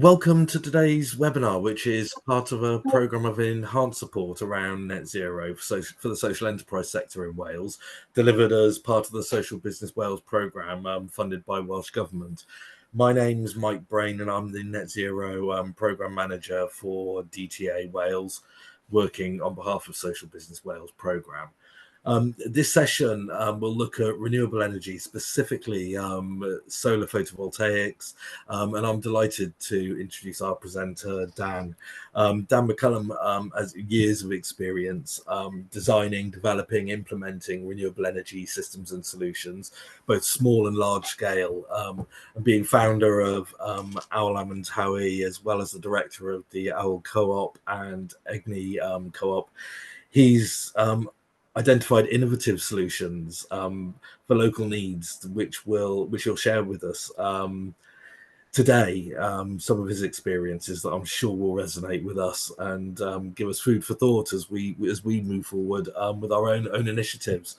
Welcome to today's webinar, which is part of a programme of enhanced support around net zero for the social enterprise sector in Wales, delivered as part of the Social Business Wales programme funded by Welsh Government. My name's Mike Brain and I'm the Net Zero programme manager for DTA Wales, working on behalf of Social Business Wales programme. This session will look at renewable energy, specifically solar photovoltaics, and I'm delighted to introduce our presenter, Dan. Dan McCullum has years of experience designing, developing, implementing renewable energy systems and solutions, both small and large scale, and being founder of Awel Aman Tawe, as well as the director of the Awel Co-op and Egni Co-op. He's identified innovative solutions for local needs, which he'll share with us today. Some of his experiences that I'm sure will resonate with us and give us food for thought as we move forward with our own initiatives.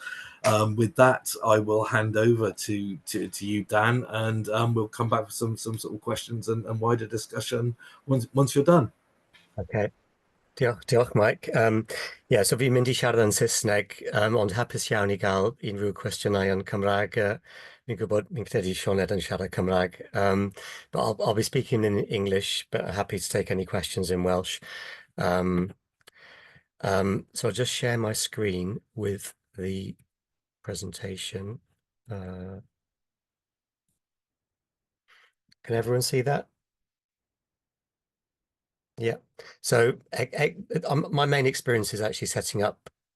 With that, I will hand over to you, Dan, and we'll come back with some sort of questions and wider discussion once you're done. Okay. Diolch Mike. So fi'n mynd I siarad yn Saesneg, ond hapus iawn I gael unrhyw cwestiynau yn Cymraeg. Fi'n gwybod, fi'n credu Sioned yn siarad Cymraeg. But I'll be speaking in English, but happy to take any questions in Welsh. So I'll just share my screen with the presentation. Can everyone see that? Yeah, so my main experience is actually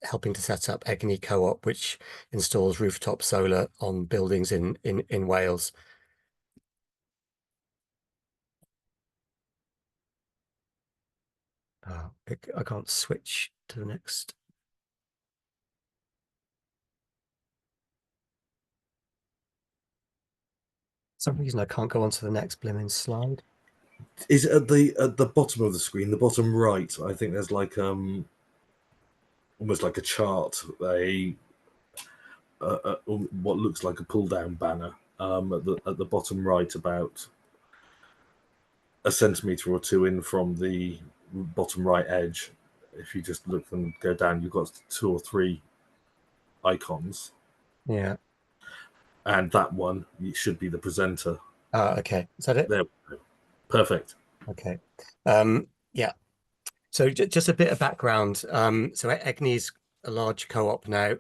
helping to set up Egni Co-op, which installs rooftop solar on buildings in Wales. I can't switch to the next. For some reason I can't go on to the next blimmin' slide. Is it at the bottom of the screen, the bottom right? I think there's like almost like a chart, what looks like a pull-down banner at the bottom right, about a centimetre or two in from the bottom right edge. If you just look and go down, you've got 2 or 3 icons. Yeah. And that one, it should be the presenter. Okay. Is that it? There we go. Perfect. Okay. Yeah. So just a bit of background. So Egni's a large co-op now,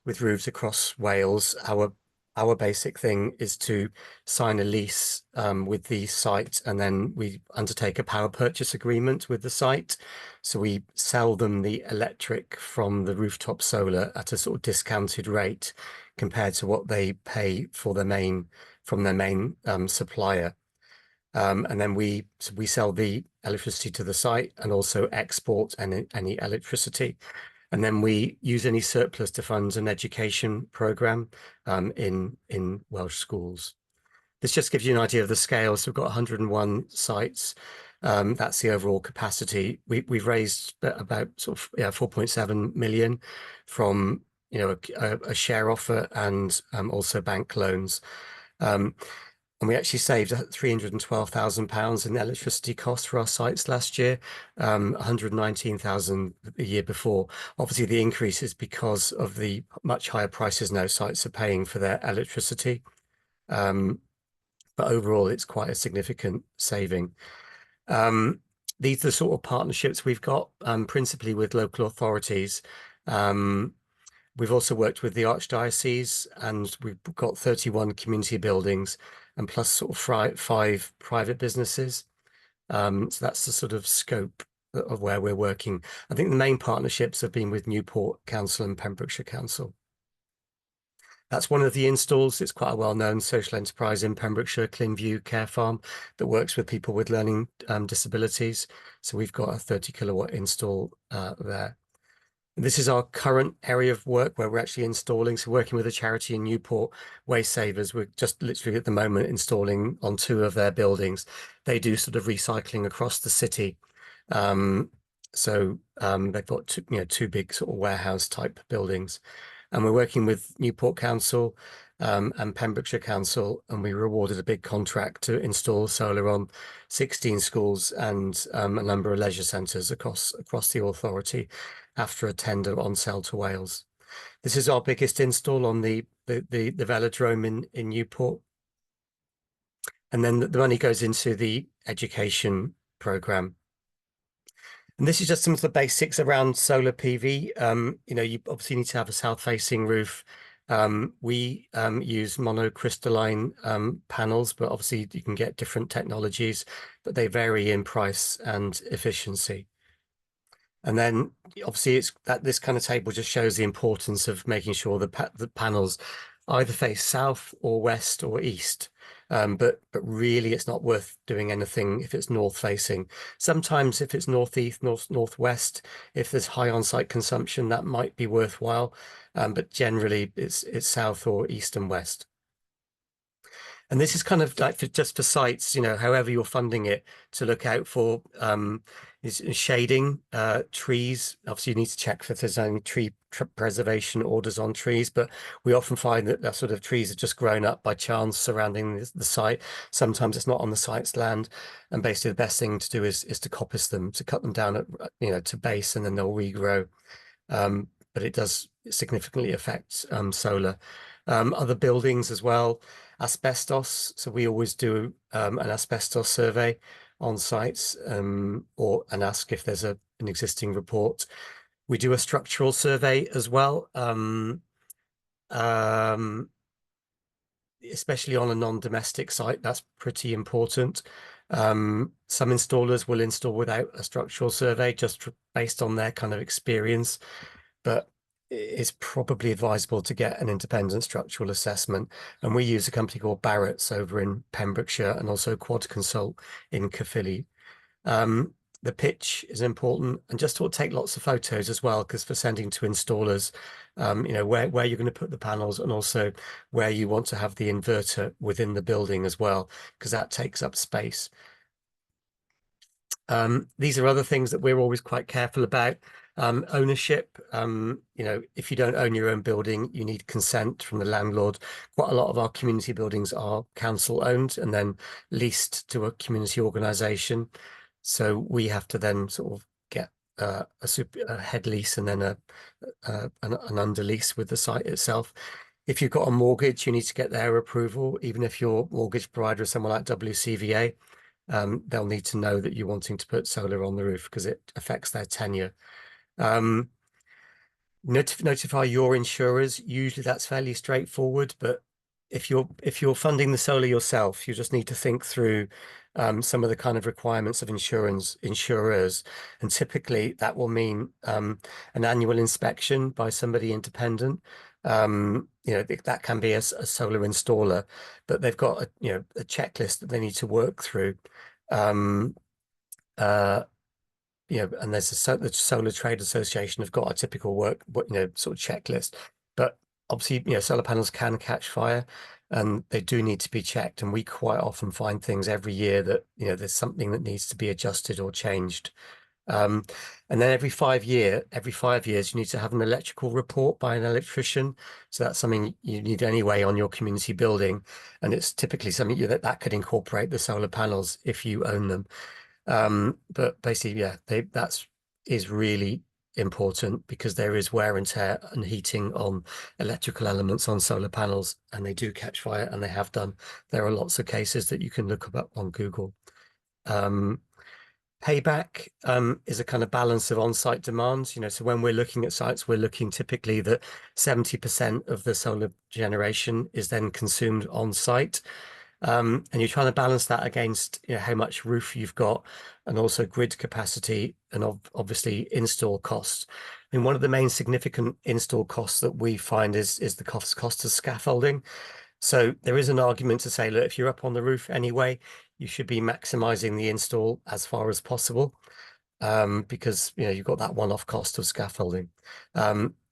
with roofs across Wales. Our basic thing is to sign a lease with the site, and then we undertake a power purchase agreement with the site. So we sell them the electric from the rooftop solar at a sort of discounted rate compared to what they pay for their main supplier. And then we sell the electricity to the site and also export any electricity. And then we use any surplus to fund an education programme in Welsh schools. This just gives you an idea of the scale. So we've got 101 sites. That's the overall capacity. We've raised about sort of 4.7 million from a share offer and also bank loans. And we actually saved £312,000 in electricity costs for our sites last year, 119,000 the year before. Obviously, the increase is because of the much higher prices now sites are paying for their electricity. But overall, it's quite a significant saving. These are the sort of partnerships we've got, principally with local authorities. We've also worked with the Archdiocese, and we've got 31 community buildings and plus sort of 5 private businesses. So that's the sort of scope of where we're working. I think the main partnerships have been with Newport Council and Pembrokeshire Council. That's one of the installs. It's quite a well-known social enterprise in Pembrokeshire, Clinview Care Farm, that works with people with learning disabilities. So we've got a 30 kilowatt install there. This is our current area of work where we're actually installing. So working with a charity in Newport, Waste Savers, we're just literally at the moment installing on 2 of their buildings. They do sort of recycling across the city. So they've got 2 big sort of warehouse type buildings. And we're working with Newport Council and Pembrokeshire Council, and we were awarded a big contract to install solar on 16 schools and a number of leisure centres across the authority after a tender on sale to Wales. This is our biggest install on the velodrome in Newport. And then the money goes into the education programme. And this is just some of the basics around solar PV. You know, you obviously need to have a south-facing roof. We use monocrystalline panels, but obviously you can get different technologies, but they vary in price and efficiency. And then obviously it's that this kind of table just shows the importance of making sure the panels either face south or west or east. But really it's not worth doing anything if it's north facing. Sometimes if it's northeast, northwest, if there's high on-site consumption, that might be worthwhile. But generally it's south or east and west. And this is kind of like just for sites, you know, however you're funding it, to look out for is shading, trees. Obviously, you need to check if there's any tree preservation orders on trees, but we often find that sort of trees have just grown up by chance surrounding the site. Sometimes it's not on the site's land, and basically the best thing to do is to coppice them, to cut them down at, you know, to base, and then they'll regrow. But it does significantly affect solar. Other buildings as well, asbestos. So we always do an asbestos survey on sites and ask if there's an existing report. We do a structural survey as well, especially on a non-domestic site. That's pretty important. Some installers will install without a structural survey just based on their kind of experience, but it's probably advisable to get an independent structural assessment. And we use a company called Barrett's over in Pembrokeshire and also Quad Consult in Caerphilly. The pitch is important, and just to take lots of photos as well, because for sending to installers, you know, where you're going to put the panels and also where you want to have the inverter within the building as well, because that takes up space. These are other things that we're always quite careful about. Ownership, you know, if you don't own your own building, you need consent from the landlord. Quite a lot of our community buildings are council owned and then leased to a community organisation. So we have to then sort of get a head lease and then an under lease with the site itself. If you've got a mortgage, you need to get their approval, even if your mortgage provider is someone like WCVA. They'll need to know that you're wanting to put solar on the roof because it affects their tenure. Notify your insurers. Usually that's fairly straightforward, but if you're funding the solar yourself, you just need to think through some of the kind of requirements of insurers, and typically that will mean an annual inspection by somebody independent. You know, that can be a solar installer, but they've got a checklist that they need to work through. You know, and there's the Solar Trade Association have got a typical sort of checklist. But obviously, you know, solar panels can catch fire, and they do need to be checked. And we quite often find things every year that, you know, there's something that needs to be adjusted or changed. And then every 5 years, you need to have an electrical report by an electrician. So that's something you need anyway on your community building, and it's typically something that could incorporate the solar panels if you own them. But basically, yeah, that is really important because there is wear and tear and heating on electrical elements on solar panels, and they do catch fire, and they have done. There are lots of cases that you can look up on Google. Payback is a kind of balance of on-site demands. You know, so when we're looking at sites, we're looking typically that 70% of the solar generation is then consumed on-site. And you're trying to balance that against, you know, how much roof you've got, and also grid capacity, and obviously install costs. I mean, one of the main significant install costs that we find is the cost of scaffolding. So there is an argument to say, look, if you're up on the roof anyway, you should be maximizing the install as far as possible, because, you know, you've got that one-off cost of scaffolding.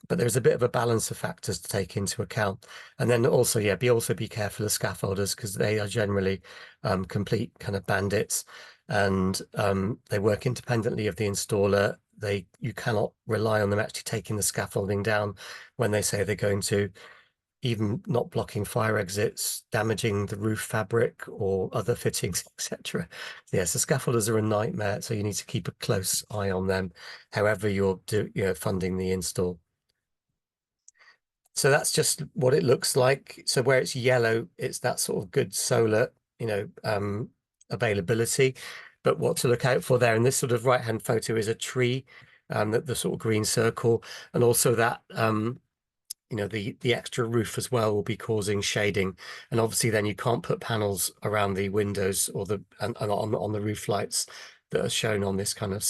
But there's a bit of a balance of factors to take into account. And then also, yeah, be careful of scaffolders, because they are generally complete kind of bandits, and they work independently of the installer. you cannot rely on them actually taking the scaffolding down when they say they're going to, even not blocking fire exits, damaging the roof fabric or other fittings, etc. Yes, the scaffolders are a nightmare, so you need to keep a close eye on them, however you're funding the install. So that's just what it looks like. So where it's yellow, it's that sort of good solar, availability. But what to look out for there in this sort of right-hand photo is a tree, the sort of green circle, and also that the extra roof as well will be causing shading, and obviously then you can't put panels around the windows or and on the roof lights that are shown on this kind of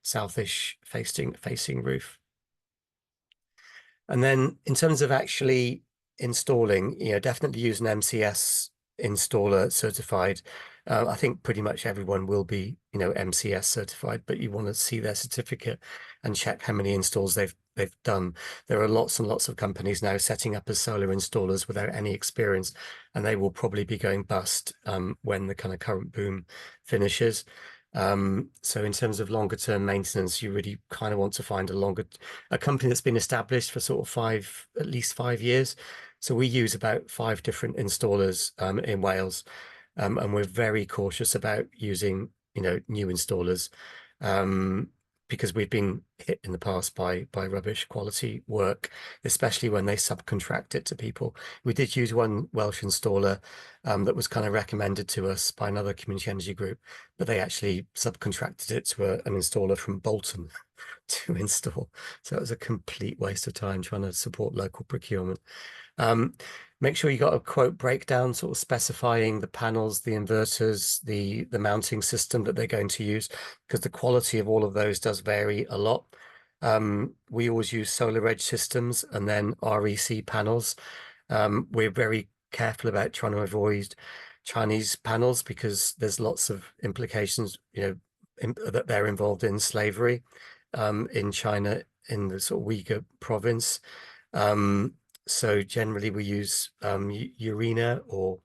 southish facing roof. And then in terms of actually installing, definitely use an MCS installer certified. I think pretty much everyone will be, MCS certified, but you want to see their certificate and check how many installs they've done. There are lots and lots of companies now setting up as solar installers without any experience, and they will probably be going bust when the kind of current boom finishes. So in terms of longer term maintenance, you really kind of want to find a company that's been established for sort of at least 5 years. So we use about 5 different installers in Wales, and we're very cautious about using new installers because we've been hit in the past by rubbish quality work, especially when they subcontract it to people. We did use one Welsh installer that was kind of recommended to us by another community energy group, but they actually subcontracted it to an installer from Bolton to install. So it was a complete waste of time trying to support local procurement. Make sure you got a quote breakdown, sort of specifying the panels, the inverters, the mounting system that they're going to use, because the quality of all of those does vary a lot. We always use solar edge systems and then REC panels. We're very careful about trying to avoid Chinese panels because there's lots of implications, that they're involved in slavery in China, in the sort of Uyghur province. So generally we use Urena or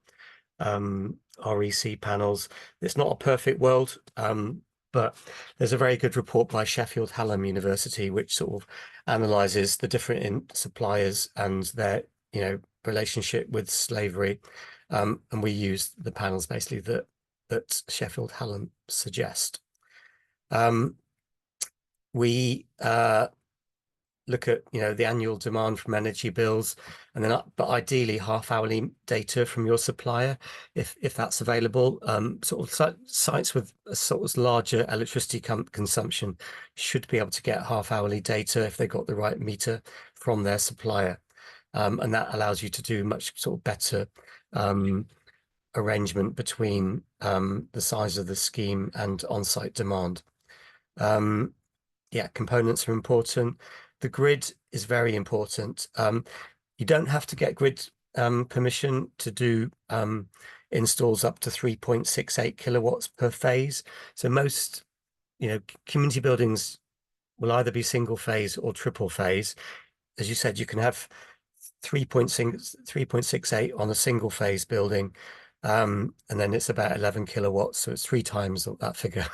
REC panels. It's not a perfect world, but there's a very good report by Sheffield Hallam University which sort of analyzes the different suppliers and their relationship with slavery, and we use the panels basically that Sheffield Hallam suggest. We look at the annual demand from energy bills, and then but ideally half-hourly data from your supplier if that's available. Sort of sites with a sort of larger electricity consumption should be able to get half-hourly data if they got the right meter from their supplier, and that allows you to do much sort of better arrangement between the size of the scheme and on-site demand. Components are important. The grid is very important. You don't have to get grid permission to do installs up to 3.68 kilowatts per phase. So most, community buildings will either be single phase or triple phase. As you said, you can have 3.68 on a single phase building, and then it's about 11 kilowatts. So it's 3 times that figure.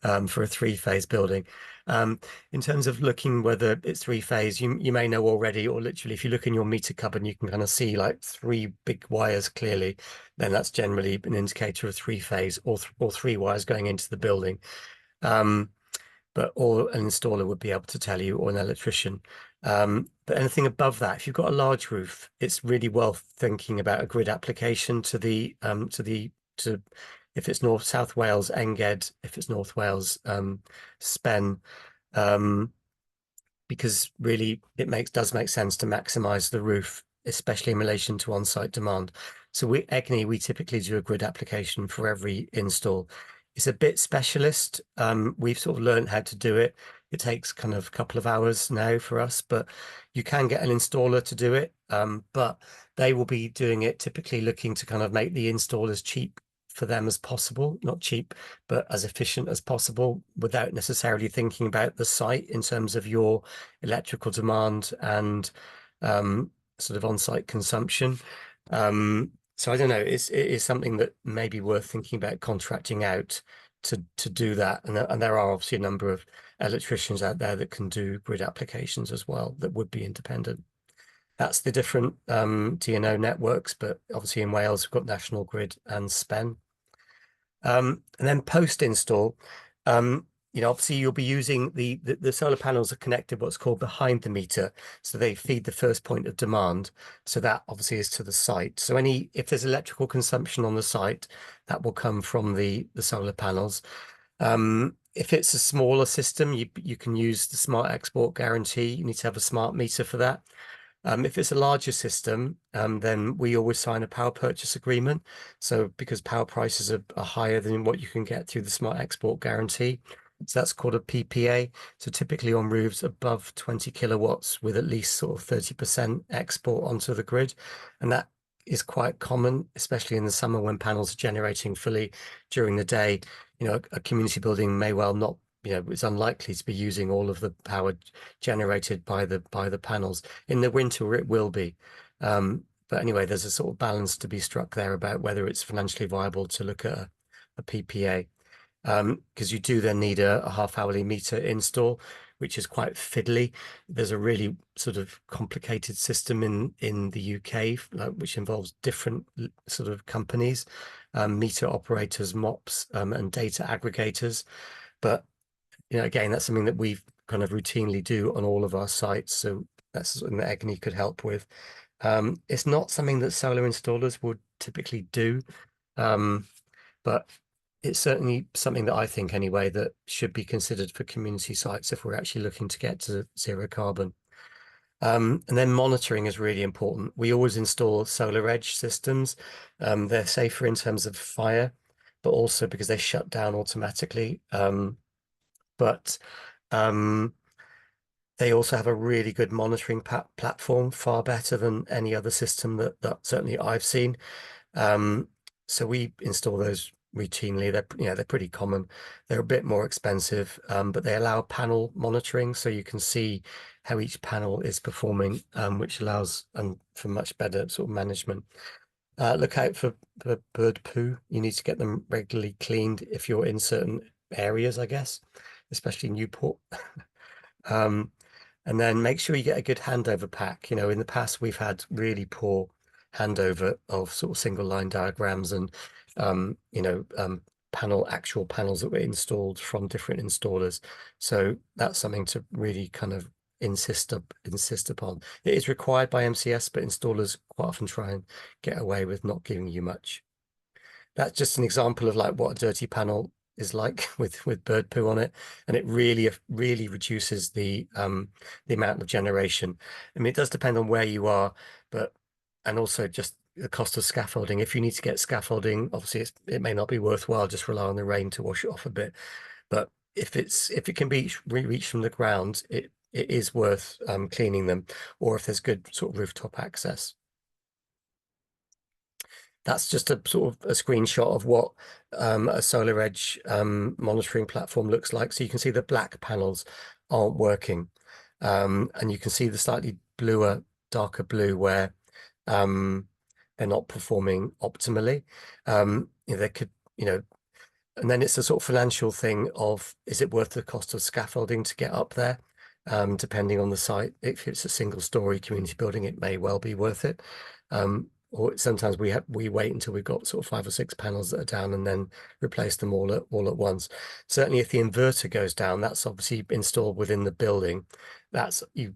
For a 3-phase building. In terms of looking whether it's 3-phase, you may know already, or literally if you look in your meter cupboard, you can kind of see like 3 big wires clearly, then that's generally an indicator of 3-phase or 3 wires going into the building. But or an installer would be able to tell you, or an electrician. But anything above that, if you've got a large roof, it's really worth thinking about a grid application to if it's South Wales, Enged, if it's North Wales, Spen, because really it does make sense to maximise the roof, especially in relation to on-site demand. So Egni, we typically do a grid application for every install. It's a bit specialist. We've sort of learned how to do it. It takes kind of a couple of hours now for us, but you can get an installer to do it. But they will be doing it typically looking to kind of make the install as cheap for them as possible, not cheap, but as efficient as possible, without necessarily thinking about the site in terms of your electrical demand and sort of on-site consumption. So I don't know, it is something that may be worth thinking about contracting out to do that. And there are obviously a number of electricians out there that can do grid applications as well that would be independent. That's the different DNO networks, but obviously in Wales we've got National Grid and SPEN. And then post-install, obviously you'll be using the solar panels are connected what's called behind the meter, so they feed the first point of demand. So that obviously is to the site. So if there's electrical consumption on the site, that will come from the solar panels. If it's a smaller system, you can use the smart export guarantee. You need to have a smart meter for that. If it's a larger system, then we always sign a power purchase agreement. So because power prices are higher than what you can get through the smart export guarantee. So that's called a PPA. So typically on roofs above 20 kilowatts with at least sort of 30% export onto the grid. And that is quite common, especially in the summer when panels are generating fully during the day. A community building may well not, it's unlikely to be using all of the power generated by the panels. In the winter, it will be. But anyway, there's a sort of balance to be struck there about whether it's financially viable to look at a PPA. Because you do then need a half-hourly meter install, which is quite fiddly. There's a really sort of complicated system in the UK, which involves different sort of companies, meter operators, MOPs, and data aggregators. But again, that's something that we've kind of routinely do on all of our sites. So that's something that Egni could help with. It's not something that solar installers would typically do, but it's certainly something that I think anyway that should be considered for community sites if we're actually looking to get to zero carbon. And then monitoring is really important. We always install solar edge systems. They're safer in terms of fire, but also because they shut down automatically. But they also have a really good monitoring platform, far better than any other system that certainly I've seen. So we install those routinely. They're pretty common. They're a bit more expensive, but they allow panel monitoring, so you can see how each panel is performing, which allows for much better sort of management. Look out for bird poo. You need to get them regularly cleaned if you're in certain areas, I guess, especially Newport. And then make sure you get a good handover pack. In the past, we've had really poor handover of sort of single line diagrams and, actual panels that were installed from different installers. So that's something to really kind of insist upon. It is required by MCS, but installers quite often try and get away with not giving you much. That's just an example of like what a dirty panel is like with bird poo on it, and it really reduces the amount of generation. I mean, it does depend on where you are, and also just the cost of scaffolding. If you need to get scaffolding, obviously it may not be worthwhile, just rely on the rain to wash it off a bit. But if it can be reached from the ground, it is worth cleaning them, or if there's good sort of rooftop access. That's just a sort of a screenshot of what a solar edge monitoring platform looks like. So you can see the black panels aren't working, and you can see the slightly bluer, darker blue where they're not performing optimally. They could, and then it's a sort of financial thing of, is it worth the cost of scaffolding to get up there? Depending on the site. If it's a single story community building, it may well be worth it. Or sometimes we wait until we've got sort of 5 or 6 panels that are down and then replace them all at once. Certainly if the inverter goes down, that's obviously installed within the building. That's you'll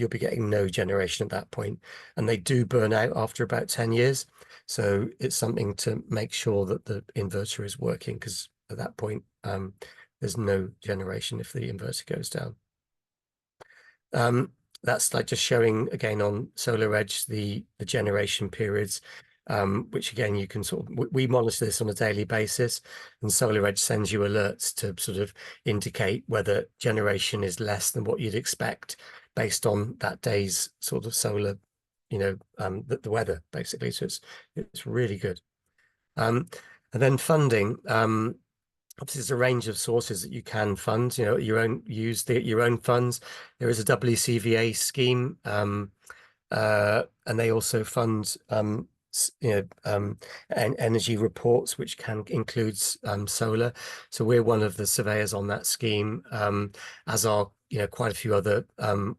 be getting no generation at that point, and they do burn out after about 10 years. So it's something to make sure that the inverter is working, because at that point there's no generation if the inverter goes down. That's like just showing again on Solar Edge the generation periods, which again you can sort of, we monitor this on a daily basis, and Solar Edge sends you alerts to sort of indicate whether generation is less than what you'd expect based on that day's sort of solar, the weather basically. So it's really good. And then funding. Obviously, there's a range of sources that you can fund. Your own funds. There is a WCVA scheme, and they also fund energy reports, which can include solar. So we're one of the surveyors on that scheme, as are quite a few other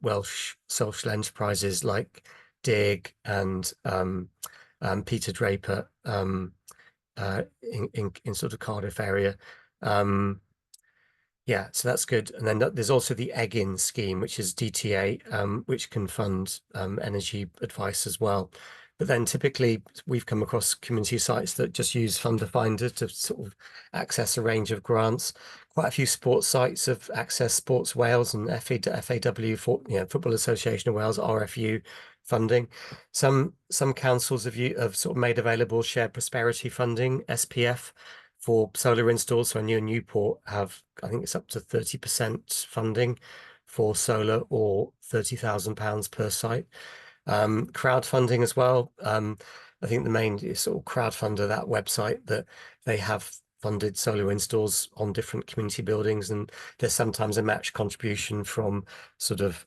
Welsh social enterprises like Dig and Peter Draper in sort of Cardiff area. Yeah, so that's good. And then there's also the Egni scheme, which is DTA, which can fund energy advice as well. But then typically we've come across community sites that just use Funder Finder to sort of access a range of grants. Quite a few sports sites have accessed Sports Wales and FAW, Football Association of Wales, RFU funding. Some councils have sort of made available shared prosperity funding, SPF, for solar installs. So near Newport have, I think it's up to 30% funding for solar, or £30,000 per site. Crowdfunding as well. I think the main sort of crowdfunder, that website, that they have funded solar installs on different community buildings, and there's sometimes a match contribution from sort of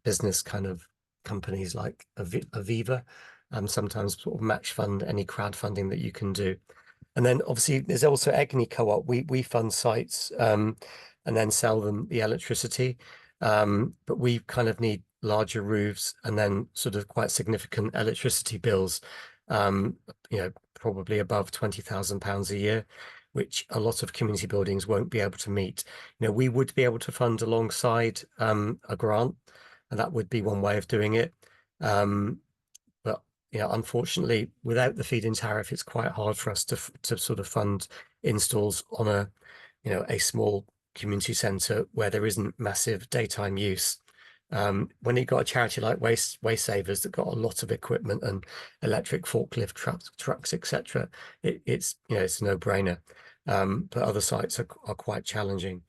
business kind of companies like Aviva, sometimes sort of match fund any crowdfunding that you can do. And then obviously there's also Egni Co-op. We fund sites and then sell them the electricity, but we kind of need larger roofs and then sort of quite significant electricity bills, probably above £20,000 a year, which a lot of community buildings won't be able to meet. We would be able to fund alongside a grant, and that would be one way of doing it. But unfortunately, without the feed-in tariff, it's quite hard for us to sort of fund installs on a small community centre where there isn't massive daytime use. When you've got a charity like Waste Savers that got a lot of equipment and electric forklift trucks, etc., it's a no-brainer. But other sites are quite challenging.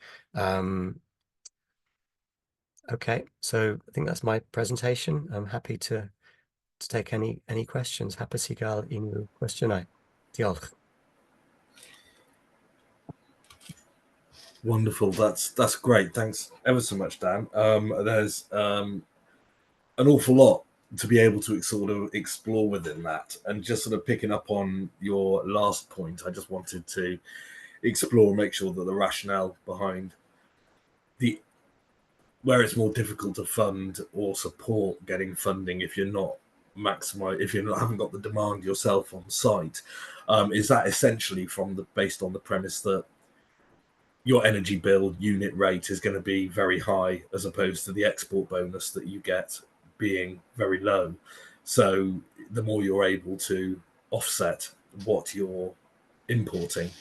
Okay, so I think that's my presentation. I'm happy to take any questions. Hapus i gael unrhyw cwestiynau. Diolch. Wonderful. That's great. Thanks ever so much, Dan. There's an awful lot to be able to sort of explore within that, and just sort of picking up on your last point, I just wanted to explore, make sure that the rationale behind where it's more difficult to fund or support getting funding if you're not haven't got the demand yourself on site, is that essentially based on the premise that your energy bill unit rate is going to be very high, as opposed to the export bonus that you get being very low. So the more you're able to offset what you're importing,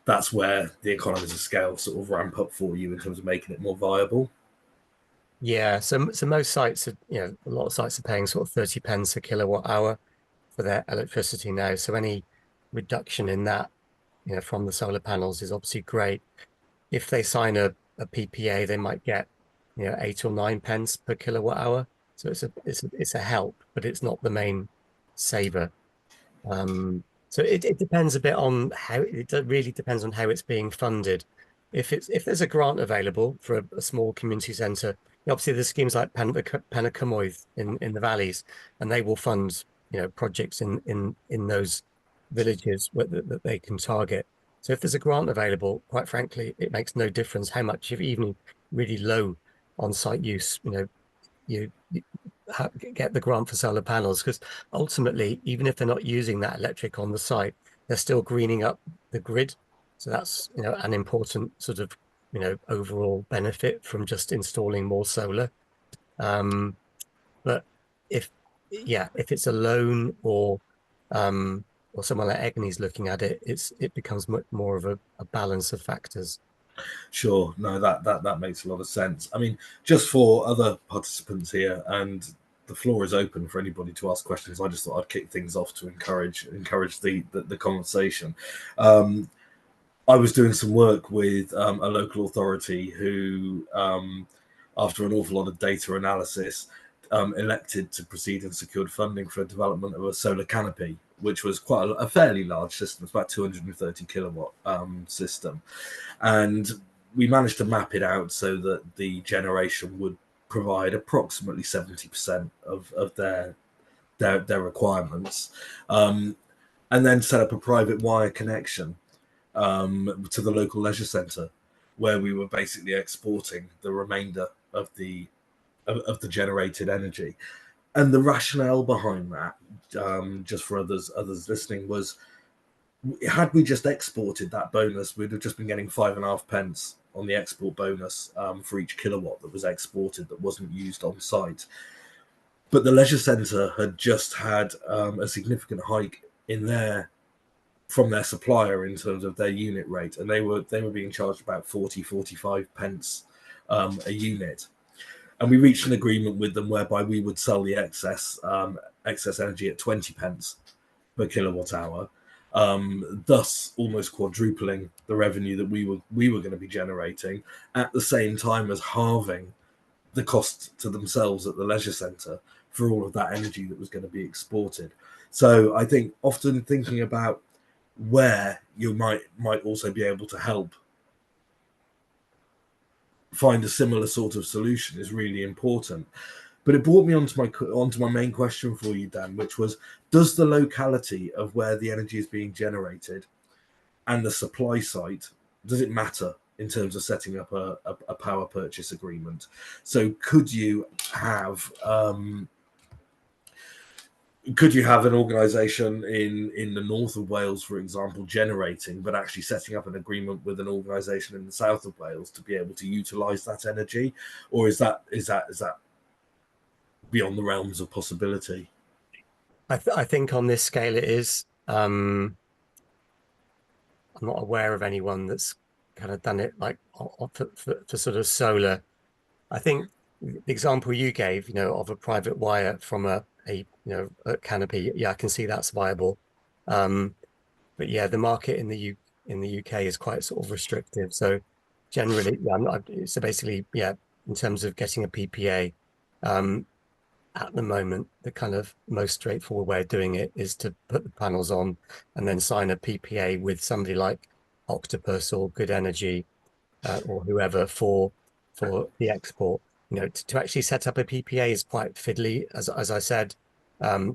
that's where the economies of scale sort of ramp up for you in terms of making it more viable. Yeah, so most sites are, a lot of sites are paying sort of 30 pence a kilowatt hour for their electricity now. So any reduction in that, from the solar panels is obviously great. If they sign a PPA, they might get, 8 or 9 pence per kilowatt hour. So it's a help, but it's not the main saver. So it depends a bit on it really depends on how it's being funded. If there's a grant available for a small community centre, obviously there's schemes like Pen y Cymoedd in the valleys, and they will fund projects in those villages that they can target. So if there's a grant available, quite frankly, it makes no difference how much, if even really low on-site use, you get the grant for solar panels, because ultimately, even if they're not using that electric on the site, they're still greening up the grid. So that's an important sort of overall benefit from just installing more solar. But if it's a loan or someone like Egni's looking at it, it becomes much more of a balance of factors. Sure. No, that makes a lot of sense. I mean, just for other participants here, and the floor is open for anybody to ask questions. I just thought I'd kick things off to encourage the conversation. I was doing some work with a local authority who, after an awful lot of data analysis, elected to proceed and secured funding for development of a solar canopy, which was quite a fairly large system. It's about 230 kilowatt system. And we managed to map it out so that the generation would provide approximately 70% of their their requirements, and then set up a private wire connection to the local leisure centre, where we were basically exporting the remainder of the generated energy. And the rationale behind that, just for others listening, was had we just exported that bonus, we'd have just been getting 5.5 pence on the export bonus for each kilowatt that was exported that wasn't used on site. But the leisure centre had just had a significant hike from their supplier in terms of their unit rate, and they were being charged about 45 pence a unit. And we reached an agreement with them whereby we would sell the excess energy at 20 pence per kilowatt hour, thus almost quadrupling the revenue that we were going to be generating, at the same time as halving the cost to themselves at the leisure centre for all of that energy that was going to be exported. So I think often thinking about where you might also be able to help find a similar sort of solution is really important. But it brought me onto my main question for you, Dan, which was, does the locality of where the energy is being generated and the supply site, does it matter in terms of setting up a power purchase agreement? So could you have an organisation in the north of Wales, for example, generating, but actually setting up an agreement with an organisation in the south of Wales to be able to utilise that energy, or is that beyond the realms of possibility? I think on this scale it is. I'm not aware of anyone that's kind of done it like for sort of solar. I think the example you gave, of a private wire from a canopy, yeah, I can see that's viable. But yeah, the market in the UK is quite sort of restrictive. So generally, yeah, so basically, yeah, in terms of getting a PPA, at the moment, the kind of most straightforward way of doing it is to put the panels on and then sign a PPA with somebody like Octopus or Good Energy or whoever for the export. To actually set up a PPA is quite fiddly, as I said,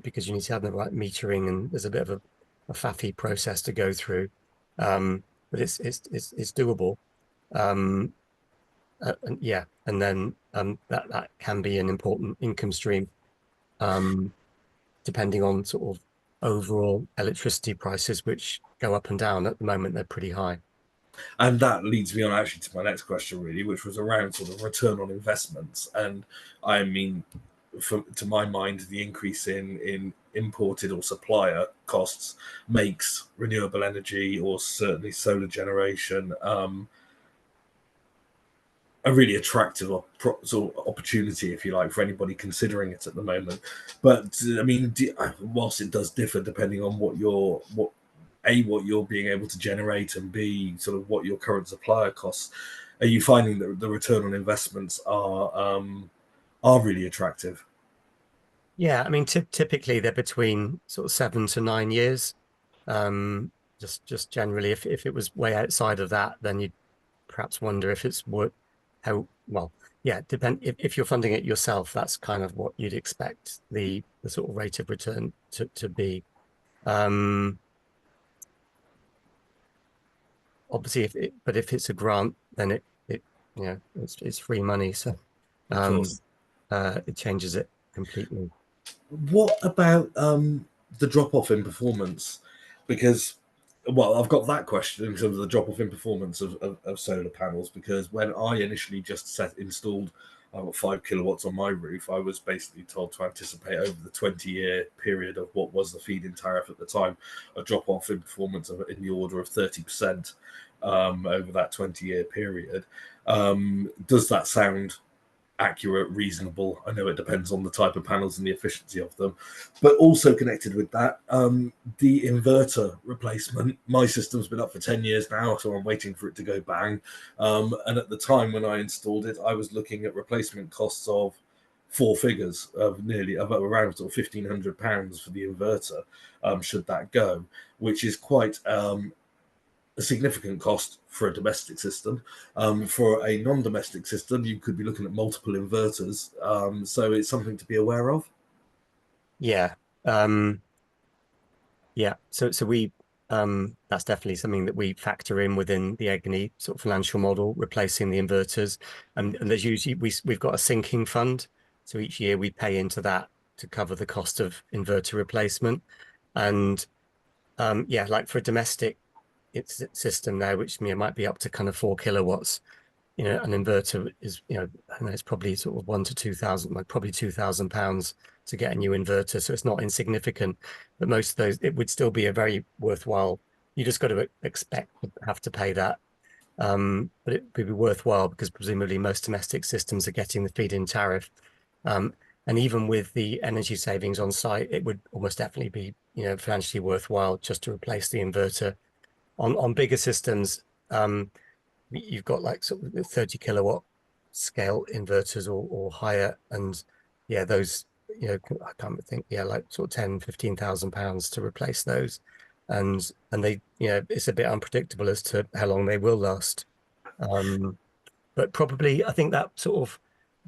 because you need to have the right metering, and there's a bit of a faffy process to go through. But it's doable. And yeah, and then that can be an important income stream, depending on sort of overall electricity prices, which go up and down. At the moment, they're pretty high. And that leads me on actually to my next question, really, which was around sort of return on investments. And I mean, to my mind, the increase in imported or supplier costs makes renewable energy, or certainly solar generation, a really attractive sort of opportunity, if you like, for anybody considering it at the moment. But I mean, whilst it does differ depending on what you're being able to generate, and B, sort of what your current supplier costs, are you finding that the return on investments are really attractive? Yeah, I mean, typically they're between sort of 7 to 9 years. Just generally, if it was way outside of that, then you'd perhaps wonder if it's how well. Yeah, if you're funding it yourself, that's kind of what you'd expect the sort of rate of return to be. Obviously, if it's a grant, then it's free money, so it changes it completely. What about the drop off in performance? Because, well, I've got that question in terms of the drop off in performance of solar panels, because when I initially just installed, I've got 5 kilowatts on my roof, I was basically told to anticipate over the 20-year period of what was the feed-in tariff at the time, a drop off in performance in the order of 30% over that 20-year period. Does that sound accurate, reasonable? I know it depends on the type of panels and the efficiency of them, but also connected with that, the inverter replacement. My system's been up for 10 years now, so I'm waiting for it to go bang. And at the time when I installed it, I was looking at replacement costs of 4 figures, of around sort of £1,500 for the inverter, should that go, which is quite a significant cost for a domestic system. For a non-domestic system, you could be looking at multiple inverters. So it's something to be aware of. Yeah, Yeah, so we that's definitely something that we factor in within the Egni sort of financial model, replacing the inverters. And there's usually we've got a sinking fund, so each year we pay into that to cover the cost of inverter replacement. And yeah, like for a domestic system now, which might be up to kind of 4 kilowatts, an inverter is, I don't know, it's probably sort of 1 to 2,000, like probably £2,000 to get a new inverter. So it's not insignificant, but most of those, it would still be a very worthwhile. You just got to expect to have to pay that. But it would be worthwhile because presumably most domestic systems are getting the feed-in tariff. And even with the energy savings on site, it would almost definitely be, financially worthwhile just to replace the inverter. On bigger systems, you've got like sort of 30 kilowatt scale inverters or higher, and yeah, those, I can't think, yeah, like sort of 10, 15,000 pounds to replace those, and they, it's a bit unpredictable as to how long they will last. But probably I think that sort of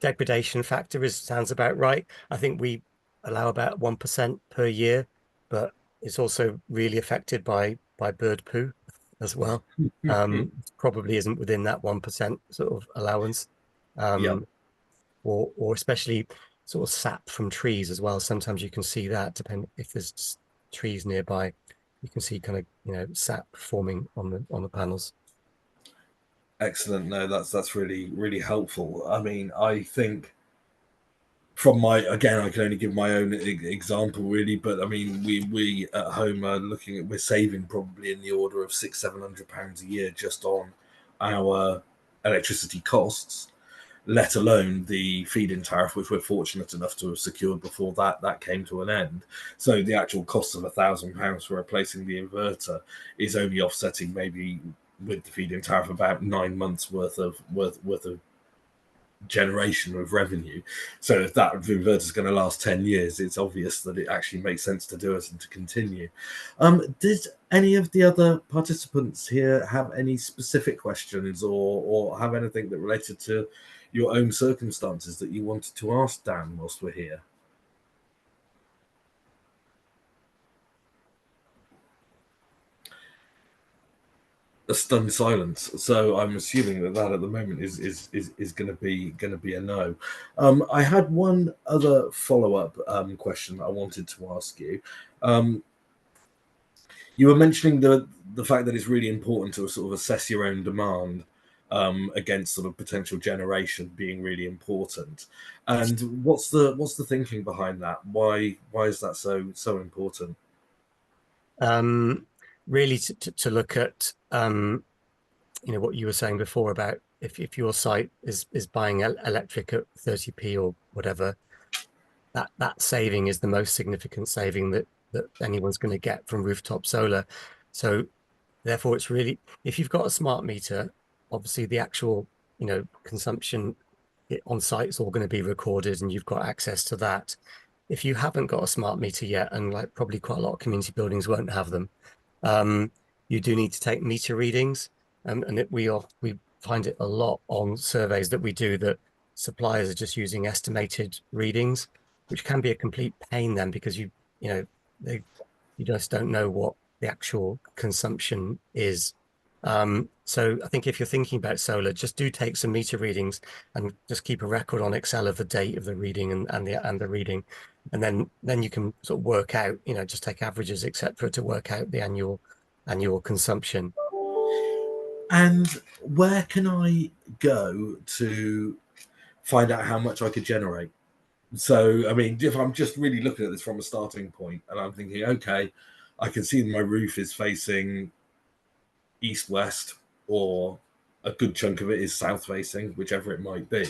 degradation factor sounds about right. I think we allow about 1% per year, but it's also really affected by bird poo as well. Probably isn't within that 1% sort of allowance. Yeah. Or especially sort of sap from trees as well. Sometimes you can see that, depending if there's trees nearby, you can see kind of sap forming on the panels. Excellent. No, that's really, really helpful. I mean, I think from my, again, I can only give my own example really, but I mean, we at home are looking at, we're saving probably in the order of £600-700 a year just on our electricity costs, let alone the feed-in tariff, which we're fortunate enough to have secured before that came to an end. So the actual cost of £1,000 for replacing the inverter is only offsetting, maybe with the feed-in tariff, about 9 months worth of generation of revenue. So if that inverter is going to last 10 years, it's obvious that it actually makes sense to do it and to continue. Did any of the other participants here have any specific questions or have anything that related to your own circumstances that you wanted to ask Dan whilst we're here? A stunned silence. So I'm assuming that at the moment is going to be a no. I had one other follow up question that I wanted to ask you. You were mentioning the fact that it's really important to sort of assess your own demand against sort of potential generation being really important. And what's the thinking behind that? Why is that so important? Really to look at what you were saying before about if your site is buying electric at 30p or whatever, that saving is the most significant saving that anyone's going to get from rooftop solar. So therefore, it's really, if you've got a smart meter, obviously the actual consumption on site is all going to be recorded and you've got access to that. If you haven't got a smart meter yet, and like probably quite a lot of community buildings won't have them, you do need to take meter readings, and we find it a lot on surveys that we do that suppliers are just using estimated readings, which can be a complete pain then because you just don't know what the actual consumption is. So I think if you're thinking about solar, just do take some meter readings and just keep a record on Excel of the date of the reading and the reading, and then you can sort of work out, just take averages, etc., to work out the annual consumption. And where can I go to find out how much I could generate? So, I mean, if I'm just really looking at this from a starting point and I'm thinking, okay, I can see my roof is facing east-west, or a good chunk of it is south-facing, whichever it might be.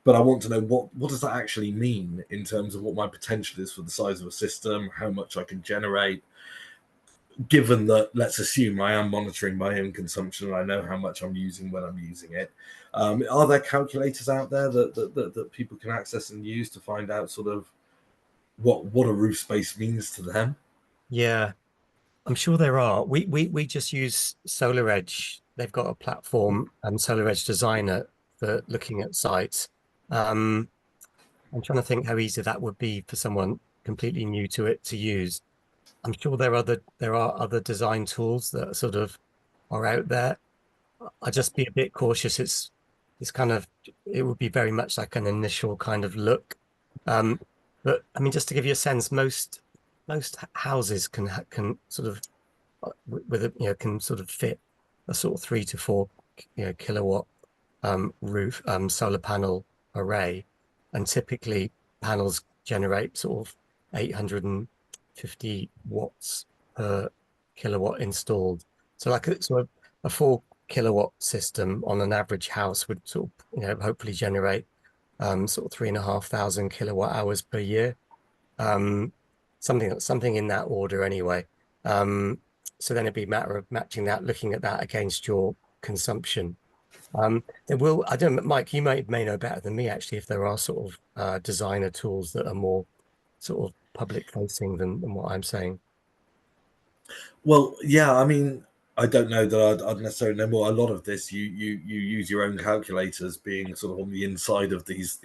But I want to know what does that actually mean in terms of what my potential is for the size of a system, how much I can generate, given that, let's assume I am monitoring my own consumption and I know how much I'm using when I'm using it. Are there calculators out there that people can access and use to find out sort of what a roof space means to them? Yeah, I'm sure there are. We just use Solar Edge. They've got a platform, Solar Edge Designer, for looking at sites. I'm trying to think how easy that would be for someone. completely new to it to use. I'm sure there are other design tools that sort of are out there. I'd just be a bit cautious. It's kind of, it would be very much like an initial kind of look. But I mean, just to give you a sense, most houses can sort of with a, can sort of fit a sort of 3 to 4 kilowatt roof solar panel array, and typically panels generate sort of 850 watts per kilowatt installed. So like a 4 kilowatt system on an average house would sort of hopefully generate sort of 3,500 kilowatt hours per year, something in that order anyway. So then it'd be a matter of matching that, looking at that against your consumption. There will, I don't know, Mike, you may know better than me actually, if there are sort of designer tools that are more sort of public facing than what I'm saying. Well, yeah, I mean, I don't know that I'd necessarily know more. A lot of this, you use your own calculators, being sort of on the inside of these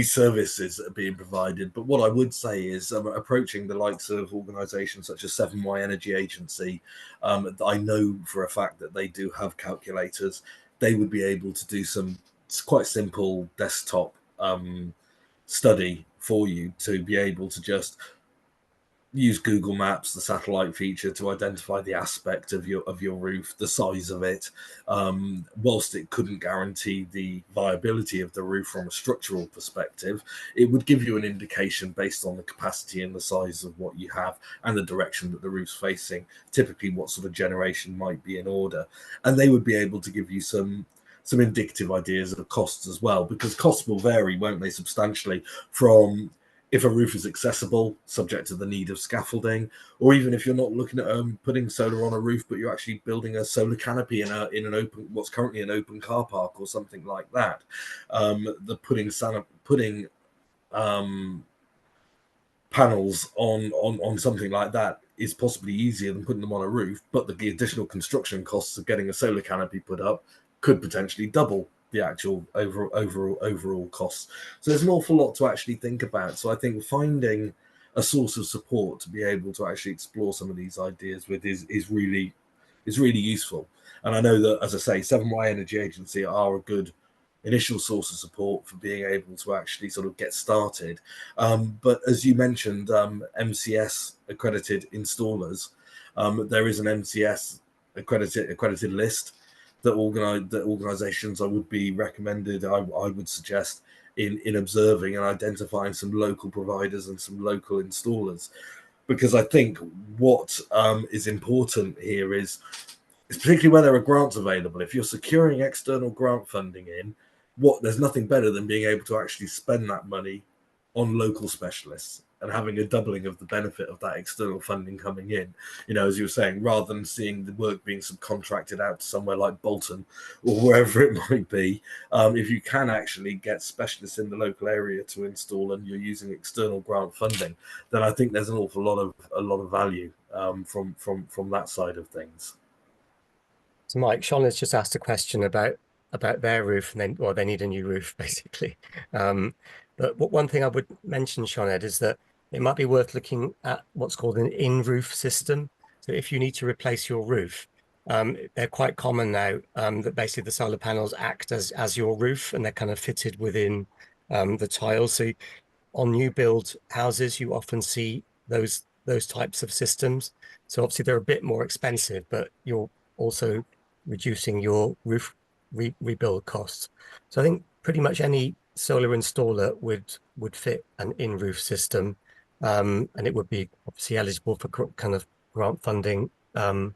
services that are being provided. But what I would say is, approaching the likes of organisations such as 7Y Energy Agency, I know for a fact that they do have calculators. They would be able to do some quite simple desktop study for you to be able to just use Google Maps, the satellite feature, to identify the aspect of your roof, the size of it. Whilst it couldn't guarantee the viability of the roof from a structural perspective, it would give you an indication based on the capacity and the size of what you have and the direction that the roof's facing, typically what sort of generation might be in order. And they would be able to give you some indicative ideas of costs as well, because costs will vary, won't they, substantially, from if a roof is accessible, subject to the need of scaffolding, or even if you're not looking at putting solar on a roof, but you're actually building a solar canopy in an open, what's currently an open car park or something like that. The putting panels on something like that is possibly easier than putting them on a roof, but the additional construction costs of getting a solar canopy put up could potentially double the actual overall costs. So there's an awful lot to actually think about. So I think finding a source of support to be able to actually explore some of these ideas with is really useful. And I know that, as I say, 7Y Energy Agency are a good initial source of support for being able to actually sort of get started. But as you mentioned, MCS accredited installers, there is an MCS accredited list that organizations I would be recommended, I would suggest in observing and identifying some local providers and some local installers. Because I think what is important here is particularly where there are grants available. If you're securing external grant funding there's nothing better than being able to actually spend that money on local specialists and having a doubling of the benefit of that external funding coming in. As you were saying, rather than seeing the work being subcontracted out to somewhere like Bolton or wherever it might be, if you can actually get specialists in the local area to install and you're using external grant funding, then I think there's an awful lot of value from that side of things. So Mike, Sean has just asked a question about their roof, and then, well, they need a new roof basically. But one thing I would mention, Sean, is that it might be worth looking at what's called an in-roof system. So if you need to replace your roof, they're quite common now, that basically the solar panels act as your roof, and they're kind of fitted within the tiles. So on new build houses, you often see those types of systems. So obviously they're a bit more expensive, but you're also reducing your roof rebuild costs. So I think pretty much any solar installer would fit an in-roof system, and it would be obviously eligible for kind of grant funding. But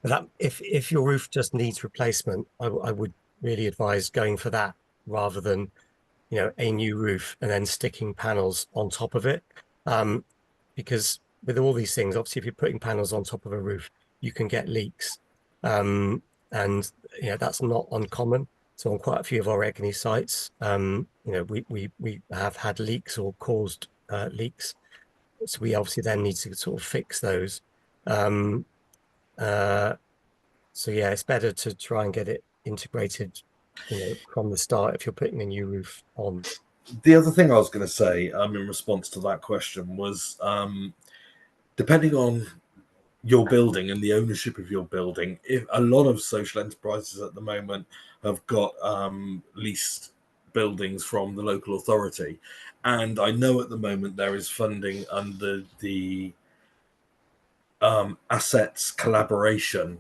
that, if your roof just needs replacement, I would really advise going for that rather than a new roof and then sticking panels on top of it, because with all these things, obviously if you're putting panels on top of a roof, you can get leaks, and that's not uncommon. So on quite a few of our Egni sites, we have had leaks or caused leaks, so we obviously then need to sort of fix those. So yeah, it's better to try and get it integrated from the start if you're putting a new roof on. the other thing I was going to say in response to that question was, depending on your building and the ownership of your building, if a lot of social enterprises at the moment have got leased buildings from the local authority, and I know at the moment there is funding under the assets collaboration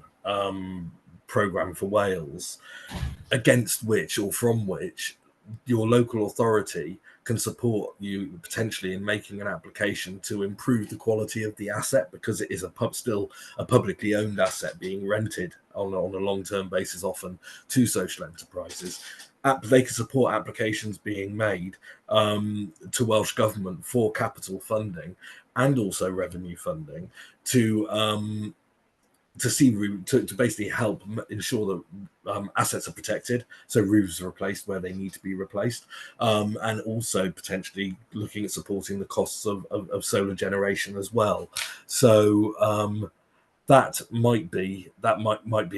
program for Wales, against which or from which your local authority can support you potentially in making an application to improve the quality of the asset, because it is still a publicly owned asset being rented on a long-term basis, often to social enterprises. They can support applications being made to Welsh Government for capital funding and also revenue funding to basically help ensure that assets are protected, so roofs are replaced where they need to be replaced, and also potentially looking at supporting the costs of solar generation as well. So that might be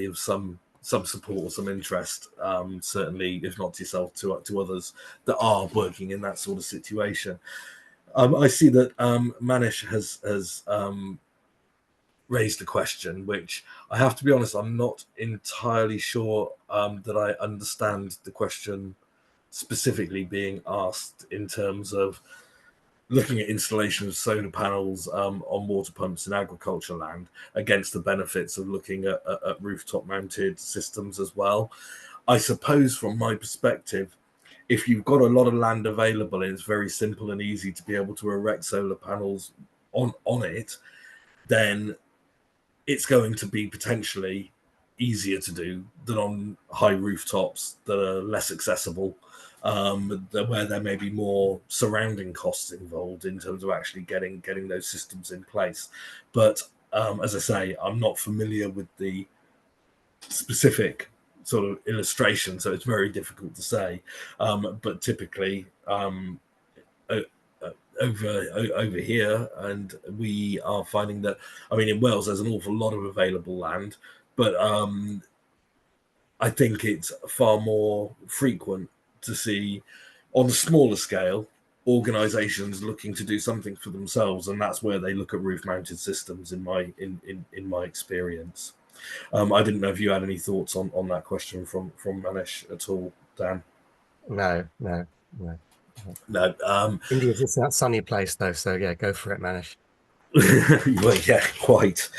of some support or some interest, certainly, if not to yourself, to others that are working in that sort of situation. I see that Manish has raised a question, which I have to be honest, I'm not entirely sure that I understand the question specifically being asked, in terms of looking at installation of solar panels on water pumps in agriculture land against the benefits of looking at rooftop mounted systems as well. I suppose from my perspective, if you've got a lot of land available and it's very simple and easy to be able to erect solar panels on it, then it's going to be potentially easier to do than on high rooftops that are less accessible, where there may be more surrounding costs involved in terms of actually getting those systems in place. But as I say, I'm not familiar with the specific sort of illustration, so it's very difficult to say. But typically, over here, and we are finding that, I mean, in Wales there's an awful lot of available land, but I think it's far more frequent to see, on a smaller scale, organizations looking to do something for themselves, and that's where they look at roof mounted systems in my experience. I didn't know if you had any thoughts on that question from Manish at all, Dan. No. India's just that sunny place though, so yeah, go for it, Manish. Well, yeah, quite.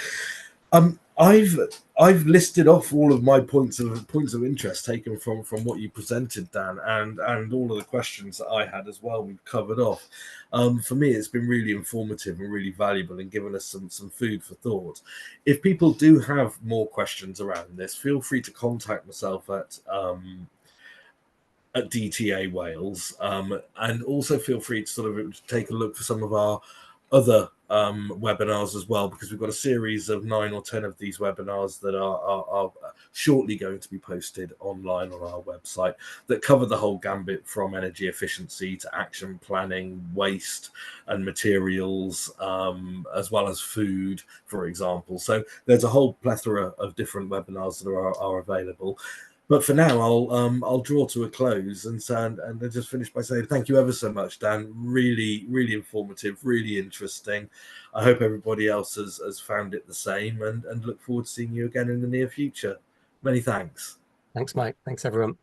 I've listed off all of my points of interest taken from what you presented, Dan, and all of the questions that I had as well. We've covered off. For me, it's been really informative and really valuable, and given us some food for thought. If people do have more questions around this, feel free to contact myself at DTA Wales, and also feel free to sort of take a look for some of our other webinars as well, because we've got a series of 9 or 10 of these webinars that are shortly going to be posted online on our website, that cover the whole gambit from energy efficiency to action planning, waste and materials, as well as food, for example. So there's a whole plethora of different webinars that are available. But for now, I'll draw to a close and just finish by saying thank you ever so much, Dan. Really, really informative, really interesting. I hope everybody else has found it the same, and look forward to seeing you again in the near future. Many thanks. Thanks, Mike. Thanks, everyone.